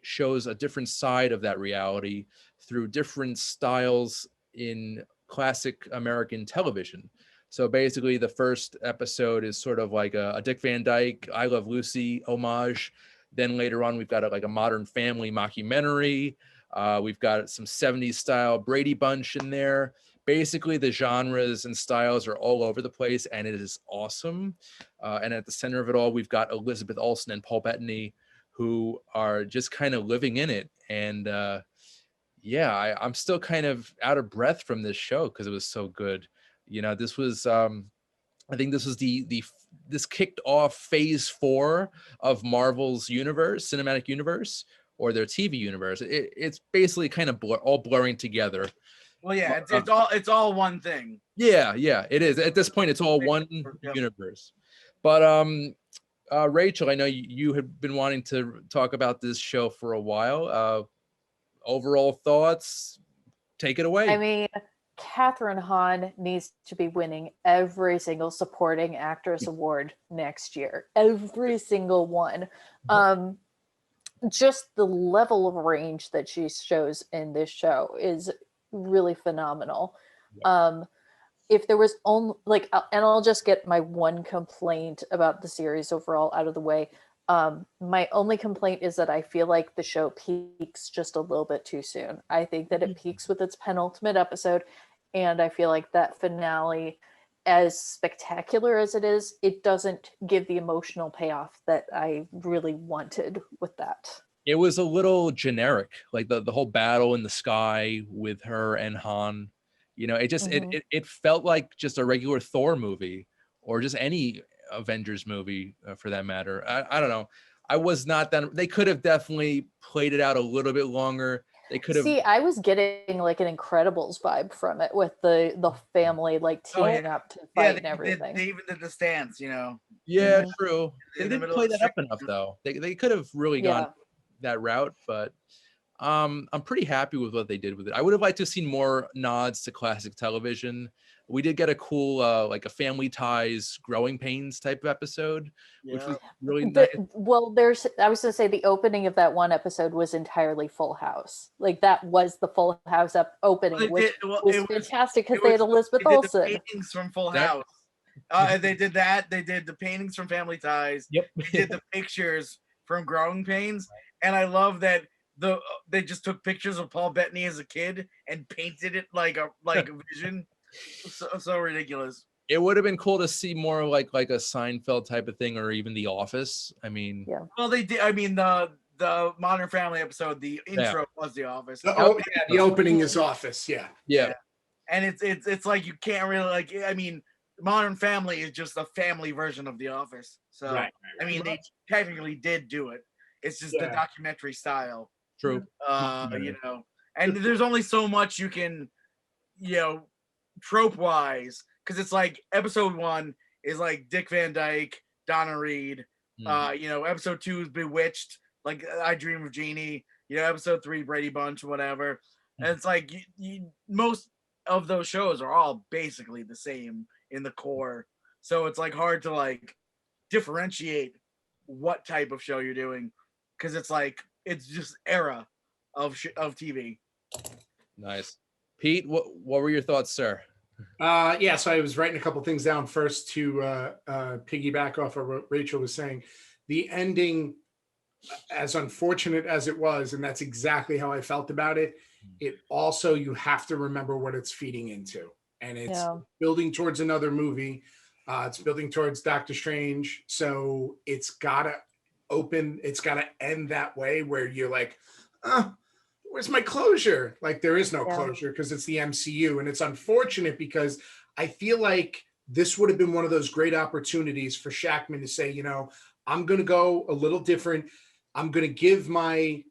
shows a different side of that reality through different styles in classic American television. So basically the first episode is sort of like a Dick Van Dyke, I Love Lucy homage. Then later on, we've got like a Modern Family mockumentary. We've got some 70s style Brady Bunch in there. Basically, the genres and styles are all over the place, and it is awesome. And at the center of it all, we've got Elizabeth Olsen and Paul Bettany, who are just kind of living in it. And yeah, I'm still kind of out of breath from this show because it was so good. You know, this was I think this was this kicked off phase 4 of Marvel's cinematic universe, or their TV universe. It's basically kind of all blurring together. Well, yeah, it's all one thing. Yeah, it is. At this point, it's all one universe. But Rachel, I know you have been wanting to talk about this show for a while. Overall thoughts, take it away. I mean, Catherine Hahn needs to be winning every single supporting actress award next year. Every single one. Just the level of range that she shows in this show is really phenomenal. If there was only and I'll just get my one complaint about the series overall out of the way. My only complaint is that I feel like the show peaks just a little bit too soon. I think that it peaks with its penultimate episode, and I feel like that finale, as spectacular as it is, it doesn't give the emotional payoff that I really wanted with that. It was a little generic, like the whole battle in the sky with her and Han. You know, it just it felt like just a regular Thor movie, or just any Avengers movie for that matter. I don't know. I was not that. They could have definitely played it out a little bit longer. They could have. See, I was getting like an Incredibles vibe from it, with the family like teaming up to fight and everything. They even did the stance, you know. Yeah, true. They didn't play that up enough though. They could have really gone that route, but I'm pretty happy with what they did with it. I would have liked to have seen more nods to classic television. We did get a cool like a Family Ties Growing Pains type of episode, which was really nice. Well, I was gonna say the opening of that one episode was entirely Full House. Like that was the Full House opening, which was fantastic because they had Elizabeth Olsen. The paintings from Full House. They did that. They did the paintings from Family Ties. Yep. They did the pictures from Growing Pains, and I love that they just took pictures of Paul Bettany as a kid and painted it like a Vision. So ridiculous. It would have been cool to see more like a Seinfeld type of thing, or even The Office. I mean, well, they did. I mean, the Modern Family episode, the intro was The Office. The opening is Office. Yeah. And it's like you can't really I mean, Modern Family is just a family version of The Office. So I mean, they technically did do it. It's just the documentary style. True. You know, and there's only so much you can, trope wise, because it's like episode 1 is like Dick Van Dyke, Donna Reed. Episode 2 is Bewitched, like I Dream of Jeannie. Episode 3 Brady Bunch, whatever. And it's like most of those shows are all basically the same in the core. So it's like hard to like differentiate what type of show you're doing, because it's like it's just era of TV. Nice. Pete, what were your thoughts, sir? So I was writing a couple things down first to piggyback off of what Rachel was saying. The ending, as unfortunate as it was, and that's exactly how I felt about it, it also, you have to remember what it's feeding into. And it's building towards another movie. It's building towards Doctor Strange. So it's got to end that way where you're like, where's my closure? Like there is no closure because it's the MCU. And it's unfortunate because I feel like this would have been one of those great opportunities for Shackman to say, I'm going to go a little different. I'm going to give my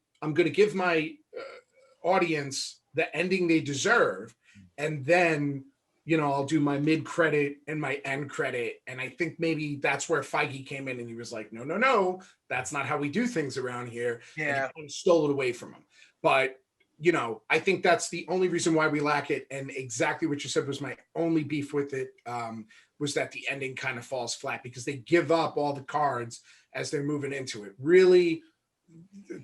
audience the ending they deserve, and then I'll do my mid credit and my end credit. And I think maybe that's where Feige came in and he was like, no, that's not how we do things around here. Yeah, and he kind of stole it away from him. But I think that's the only reason why we lack it. And exactly what you said was my only beef with it, was that the ending kind of falls flat because they give up all the cards as they're moving into it. Really,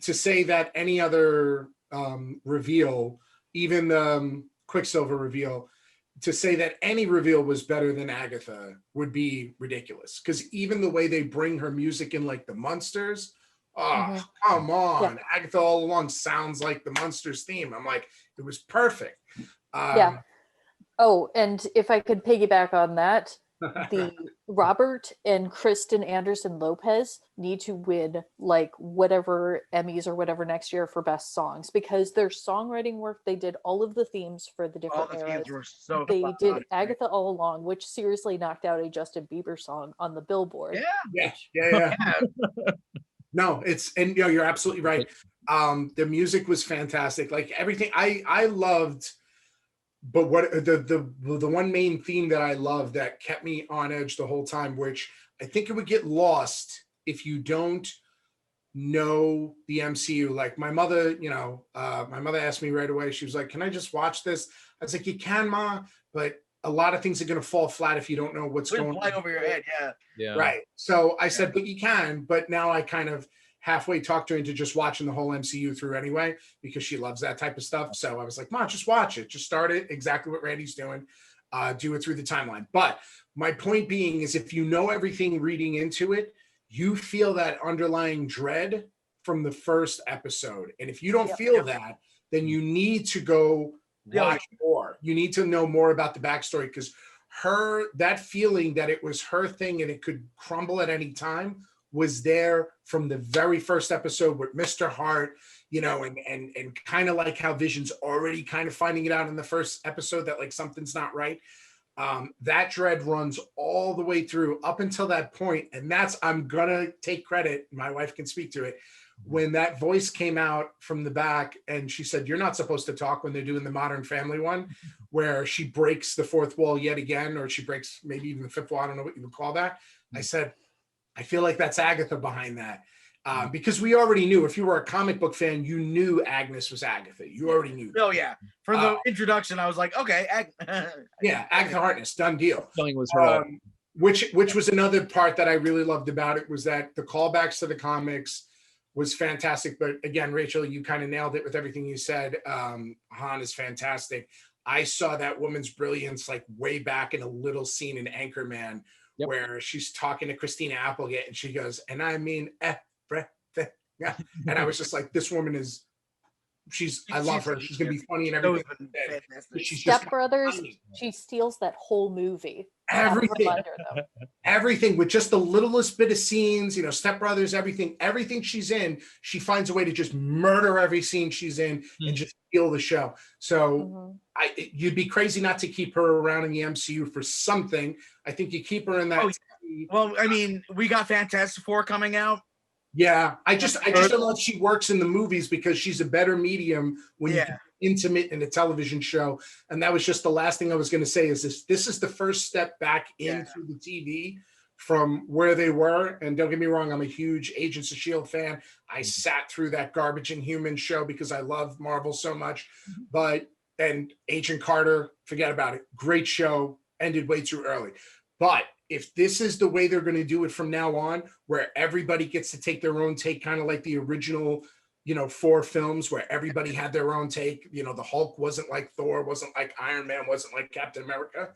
to say that any other reveal, even the Quicksilver reveal, to say that any reveal was better than Agatha would be ridiculous. Because even the way they bring her music in, like the Munsters, come on. Yeah. Agatha all along sounds like the Munsters theme. I'm like, it was perfect. Yeah. Oh, and if I could piggyback on that, the Robert and Kristen Anderson Lopez need to win like whatever Emmys or whatever next year for best songs, because their songwriting work, they did all of the themes for the different eras. They did Agatha All Along, which seriously knocked out a Justin Bieber song on the Billboard. Yeah. No, you're absolutely right. The music was fantastic. Like everything I loved. But what the one main theme that I loved that kept me on edge the whole time, which I think it would get lost if you don't know the MCU. Like my mother, my mother asked me right away, she was like, can I just watch this? I was like, you can, Ma, but a lot of things are going to fall flat if you don't know what's going on over your head. Yeah. Right. So I said, but you can. But now I kind of halfway talked her into just watching the whole MCU through anyway, because she loves that type of stuff. So I was like, Ma, just watch it. Just start it. Exactly what Randy's doing. Do it through the timeline. But my point being is, if you know everything reading into it, you feel that underlying dread from the first episode. And if you don't feel that, then you need to go watch more. You need to know more about the backstory, because that feeling that it was her thing and it could crumble at any time was there from the very first episode with Mr. Hart, and kind of like how Vision's already kind of finding it out in the first episode that like something's not right. That dread runs all the way through up until that point. And I'm gonna take credit, my wife can speak to it, when that voice came out from the back and she said, you're not supposed to talk, when they're doing the Modern Family one, where she breaks the fourth wall yet again, or she breaks maybe even the fifth wall. I don't know what you would call that. I said, I feel like that's Agatha behind that. Because we already knew, if you were a comic book fan, you knew Agnes was Agatha. You already knew that. Oh, yeah. For the introduction, I was like, okay. Agatha Harkness, done deal. Was her which was another part that I really loved about it, was that the callbacks to the comics was fantastic. But again, Rachel, you kind of nailed it with everything you said. Han is fantastic. I saw that woman's brilliance like way back in a little scene in Anchorman, where she's talking to Christina Applegate and she goes, and I mean everything. And I was just like, this woman is, I love her. She's going to be funny and everything. Step Brothers, she steals that whole movie. Everything with just the littlest bit of scenes, Step Brothers, everything she's in, she finds a way to just murder every scene she's in and just steal the show. So you'd be crazy not to keep her around in the MCU for something. I think you keep her in that. Well, I mean, we got Fantastic Four coming out. Yeah, I just don't know if she works in the movies, because she's a better medium when you get intimate in a television show. And that was just the last thing I was going to say, is this is the first step back into the TV from where they were. And don't get me wrong, I'm a huge Agents of S.H.I.E.L.D. fan. I sat through that Garbage Inhuman show because I love Marvel so much. And Agent Carter, forget about it. Great show, ended way too early. But if this is the way they're going to do it from now on, where everybody gets to take their own take, kind of like the original, 4 films where everybody had their own take, the Hulk wasn't like Thor, wasn't like Iron Man, wasn't like Captain America.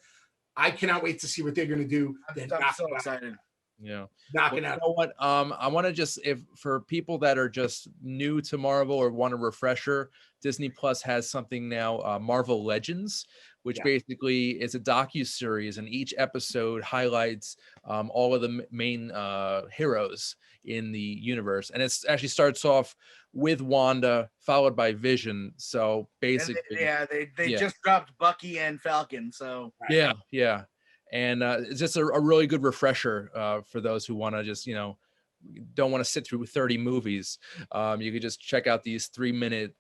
I cannot wait to see what they're going to do. I'm so excited. Yeah. Knocking out. You know what? I want to just, for people that are just new to Marvel or want a refresher, Disney Plus has something now, Marvel Legends, which basically is a docuseries, and each episode highlights all of the main heroes in the universe. And it actually starts off with Wanda, followed by Vision. So basically, they just dropped Bucky and Falcon. So yeah. And it's just a really good refresher for those who want to just don't want to sit through 30 movies, you could just check out these 3-minute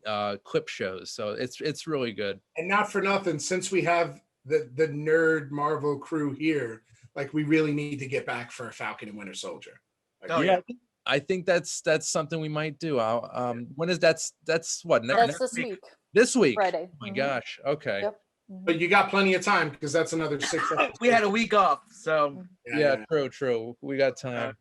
clip shows. So it's really good. And not for nothing, since we have the nerd Marvel crew here, like we really need to get back for Falcon and Winter Soldier. Like, Oh, yeah. I think that's something we might do. When is that's what That's this week. This week. Friday. Oh my gosh. Okay. Yep. but you got plenty of time because that's another 6 episodes. We had a week off, so Yeah, true. We got time.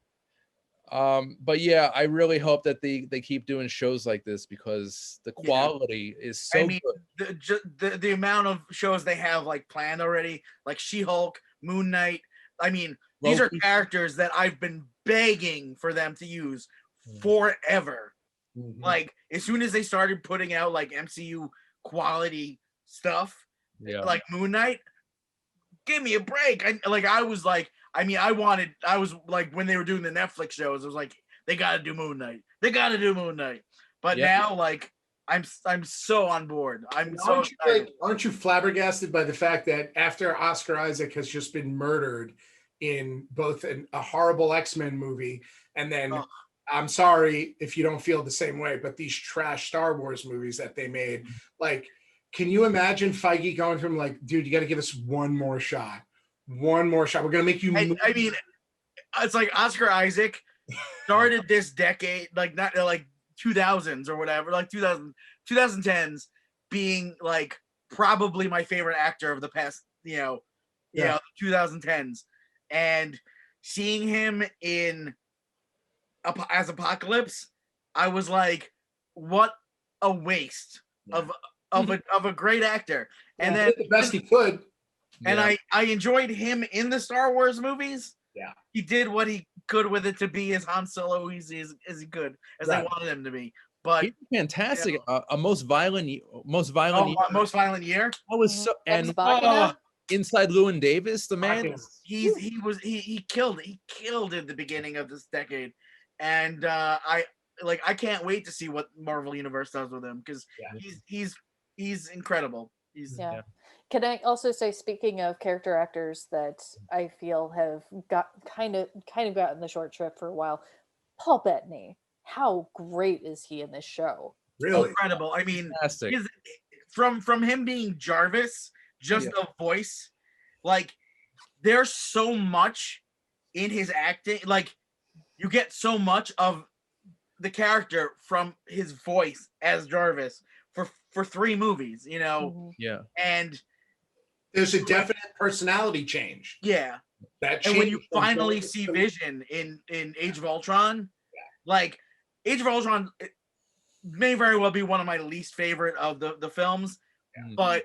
But yeah, I really hope that they keep doing shows like this because the quality is so good. The amount of shows they have like planned already, like She-Hulk, Moon Knight. I mean, these are characters that I've been begging for them to use forever. Mhm. Like as soon as they started putting out like MCU quality stuff, like Moon Knight, give me a break. I was like when they were doing the Netflix shows, I was like, they got to do Moon Knight. They got to do Moon Knight. But now, like, I'm so on board. Aren't you flabbergasted by the fact that after Oscar Isaac has just been murdered in both a horrible X-Men movie and then I'm sorry if you don't feel the same way, but these trash Star Wars movies that they made, like, can you imagine Feige going from like, dude, you got to give us one more shot. One more shot. We're going to make you. I mean, it's like Oscar Isaac started this decade, like not like 2000s or whatever, like 2010s being like probably my favorite actor of the past, 2010s. And seeing him as Apocalypse, I was like, what a waste of a great actor. And then the best he could. And I enjoyed him in the Star Wars movies. Yeah. He did what he could with it to be as Han Solo as he could, as they wanted him to be. But he's fantastic. A most violent year. Most violent year. I was so inside Llewyn Davis, the man. He killed at the beginning of this decade, and I can't wait to see what Marvel Universe does with him because he's incredible. Can I also say, speaking of character actors that I feel have got kind of gotten the short shrift for a while, Paul Bettany. How great is he in this show? Really incredible. I mean, from him being Jarvis, just a voice, like there's so much in his acting. Like you get so much of the character from his voice as Jarvis for 3 movies, and there's a definite personality change. Yeah. And when you finally see Vision in Age of Ultron, like Age of Ultron may very well be one of my least favorite of the films, but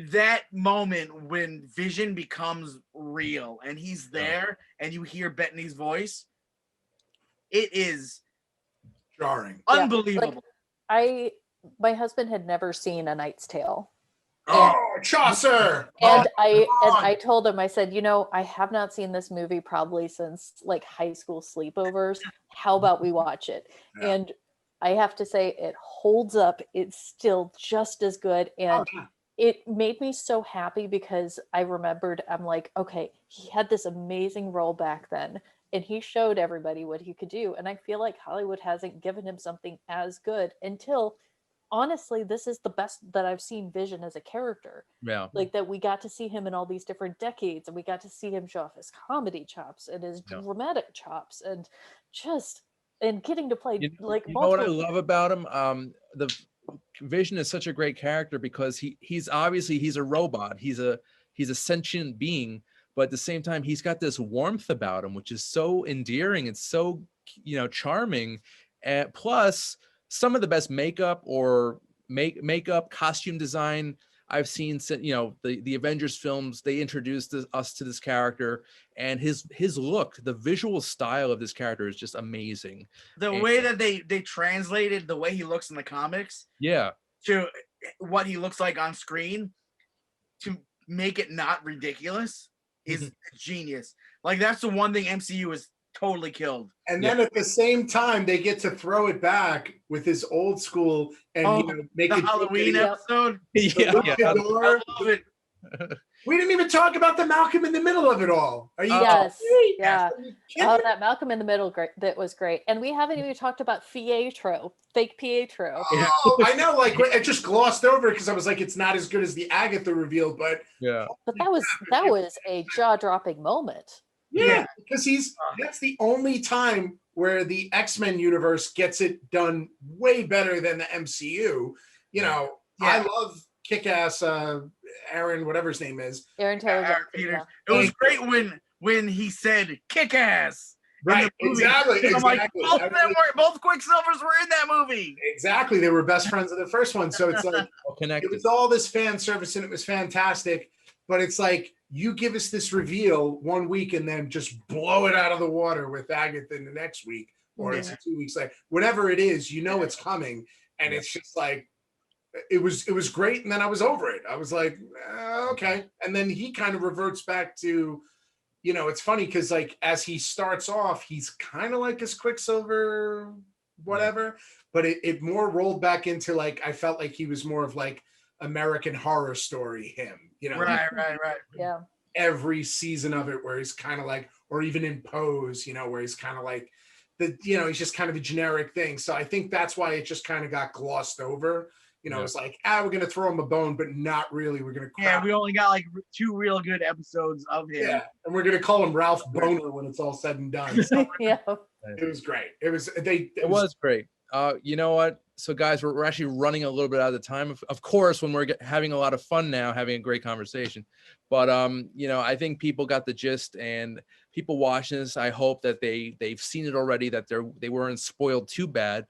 that moment when Vision becomes real and he's there and you hear Bettany's voice, it is jarring, unbelievable. My husband had never seen A Knight's Tale. Chaucer. And I told him, I said, I have not seen this movie probably since like high school sleepovers. How about we watch it? Yeah. And I have to say it holds up. It's still just as good. And it made me so happy because I remembered, I'm like, okay, he had this amazing role back then and he showed everybody what he could do. And I feel like Hollywood hasn't given him something as good until honestly, this is the best that I've seen Vision as a character. Yeah. Like that we got to see him in all these different decades and we got to see him show off his comedy chops and his dramatic chops and getting to play like you know what I love about him? The Vision is such a great character because he's obviously he's a robot. He's a sentient being, but at the same time he's got this warmth about him which is so endearing and so charming. And plus some of the best makeup or makeup costume design I've seen since the Avengers films. They introduced us to this character and his look, the visual style of this character is just amazing. The way that they translated the way he looks in the comics to what he looks like on screen to make it not ridiculous is genius. Like that's the one thing MCU is totally killed. And then at the same time they get to throw it back with his old school and make the it Halloween episode. I love it. We didn't even talk about the Malcolm in the Middle of it all. Are you? Yes, kidding? yeah. Are you kidding? Oh, that Malcolm in the Middle, that was great. And we haven't even talked about fake Pietro. Oh, I know. Like I just glossed over because I was like, it's not as good as the Agatha reveal, but Yeah. But that was a jaw-dropping moment. yeah, because that's the only time where the X-Men universe gets it done way better than the MCU. You know, I love Kick-Ass Aaron, whatever his name is. Aaron Taylor Aaron Johnson. Peters. It was great when he said Kick-Ass. Right, exactly. I'm like, both Quicksilvers were in that movie. Exactly. They were best friends of the first one. So it's like connected. It was all this fan service and it was fantastic. But it's like you give us this reveal one week and then just blow it out of the water with Agatha in the next week, or it's 2 weeks later. Whatever it is, you know it's coming. And it's just like it was great, and then I was over it. I was like, okay. And then he kind of reverts back to, you know, it's funny because like as he starts off, he's kind of like his Quicksilver, whatever, but it more rolled back into like I felt like he was more of like American Horror Story him, you know. Right. Yeah. Every season of it where he's kind of like, or even in Pose, you know, where he's kind of like he's just kind of a generic thing. So I think that's why it just kind of got glossed over. You know, it's like, we're going to throw him a bone, but not really. We're going to we only got like 2 real good episodes of him. Yeah, and we're going to call him Ralph Boner when it's all said and done. So Yeah. it was great. It was great. You know what? So guys, we're actually running a little bit out of time. Of course, when we're having a lot of fun now, having a great conversation. But you know, I think people got the gist, and people watching this, I hope that they've seen it already, that they weren't spoiled too bad.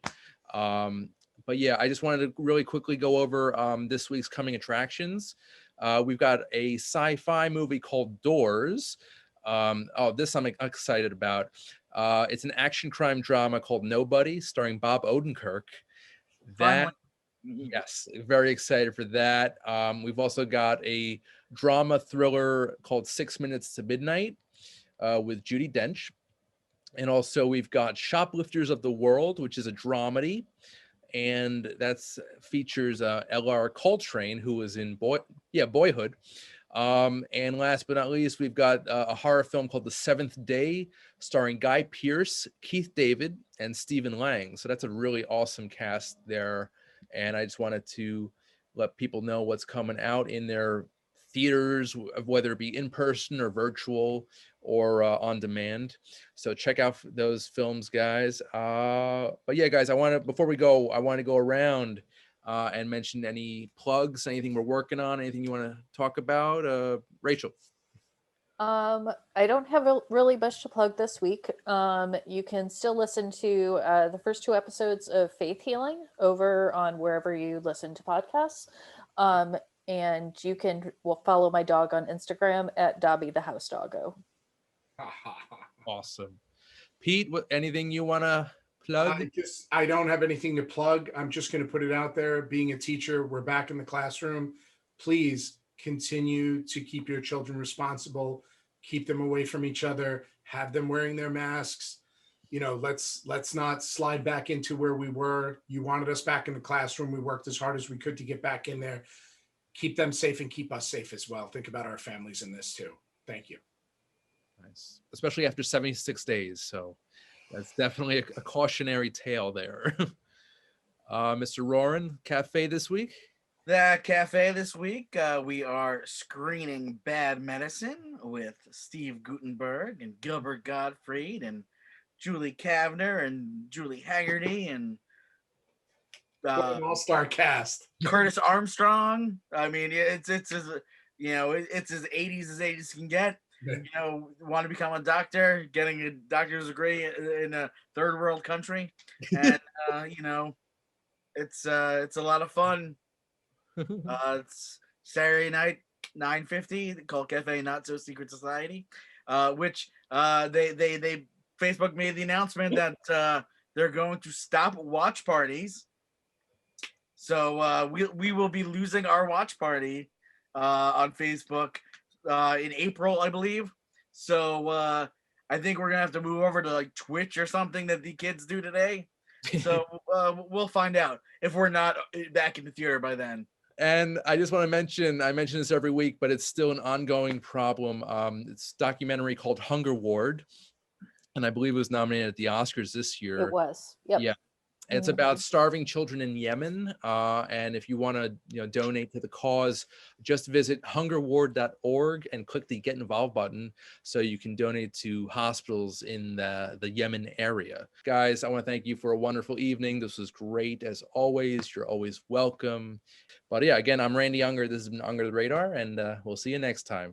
But yeah, I just wanted to really quickly go over this week's coming attractions. We've got a sci-fi movie called Doors. This I'm excited about. It's an action crime drama called Nobody, starring Bob Odenkirk. Yes, very excited for that. We've also got a drama thriller called 6 Minutes to Midnight with Judi Dench. And also we've got Shoplifters of the World, which is a dramedy. And that's features L.R. Coltrane, who was in Boyhood. And last but not least, we've got a horror film called The Seventh Day, starring Guy Pearce, Keith David, and Stephen Lang. So that's a really awesome cast there. And I just wanted to let people know what's coming out in their theaters, whether it be in person or virtual or on demand. So check out those films, guys. But yeah, guys, before we go, I want to go around and mention any plugs, anything we're working on, anything you want to talk about. Rachel. I don't have really much to plug this week. You can still listen to the first 2 episodes of Faith Healing over on wherever you listen to podcasts. And you can follow my dog on Instagram at Dobby the House Doggo. Awesome. Pete, anything you want to plug? I don't have anything to plug. I'm just going to put it out there. Being a teacher, we're back in the classroom. Please continue to keep your children responsible, keep them away from each other, have them wearing their masks. You know, let's not slide back into where we were. You wanted us back in the classroom. We worked as hard as we could to get back in there. Keep them safe and keep us safe as well. Think about our families in this too. Thank you. Nice. Especially after 76 days. So that's definitely a cautionary tale there. Mr. Roran, cafe this week? The cafe this week, we are screening Bad Medicine with Steve Guttenberg and Gilbert Gottfried and Julie Kavner and Julie Haggerty and an all-star cast. Curtis Armstrong. I mean, it's as it's as 80s as 80s can get. You know, want to become a doctor, getting a doctor's degree in a third world country, and you know, it's a lot of fun. It's Saturday night, 9:50, called Cafe Not So Secret Society, which they Facebook made the announcement that they're going to stop watch parties. So we will be losing our watch party on Facebook in April, I believe. So I think we're gonna have to move over to like Twitch or something that the kids do today. So we'll find out if we're not back in the theater by then. And I just want to mention, I mention this every week, but it's still an ongoing problem. It's a documentary called Hunger Ward, and I believe it was nominated at the Oscars this year. It was. Yep. Yeah. It's about starving children in Yemen. And if you want to, donate to the cause, just visit hungerward.org and click the Get Involved button so you can donate to hospitals in the Yemen area. Guys, I want to thank you for a wonderful evening. This was great as always. You're always welcome. But yeah, again, I'm Randy Unger. This has been Unger the Radar, and we'll see you next time.